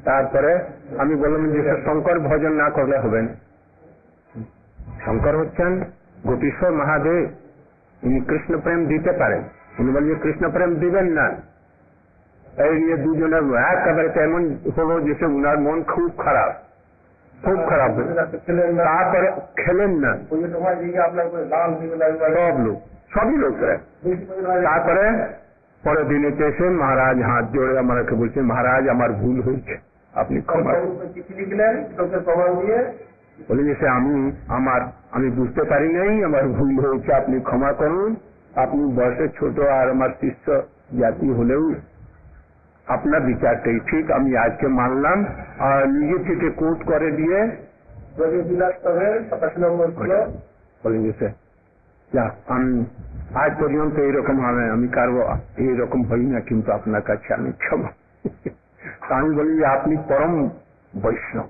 তারপরে আমি বললাম যে শঙ্কর ভজন না করলে হবে না। শঙ্কর হচ্ছেন গোপীশ্বর মহাদেব, উনি কৃষ্ণ প্রেম দিতে পারেন। উনি বলেন কৃষ্ণ প্রেম দিবেন না, এই নিয়ে দুজনের একেবারে তেমন হলো যে উনার মন খুব খারাপ, খুব খারাপ। তারপরে খেলেন না সব লোক, সবই লোকরা। তারপরে পরের দিনে এসে মহারাজ হাত জোড়ে আমাকে বলছে, মহারাজ আমার ভুল হয়েছে, আপনি ক্ষমা লিখলেন প্রমাণ দিয়ে। বলে যে আমি বুঝতে পারি নাই, আমার ভুল হয়েছে, আপনি ক্ষমা করুন। আপনি বয়সে ছোট আর আমার শিষ্য জাতি হলেও আপনার বিচারটাই ঠিক, আমি আজকে মানলাম। আর নিজে থেকে কোর্ট করে দিয়ে বলেন যে যা, আমি আজ পর্যন্ত এইরকম হবে, আমি কারো এইরকম হই না, কিন্তু আপনার কাছে আমি ক্ষমা। আমি বলি যে আপনি পরম বৈষ্ণব।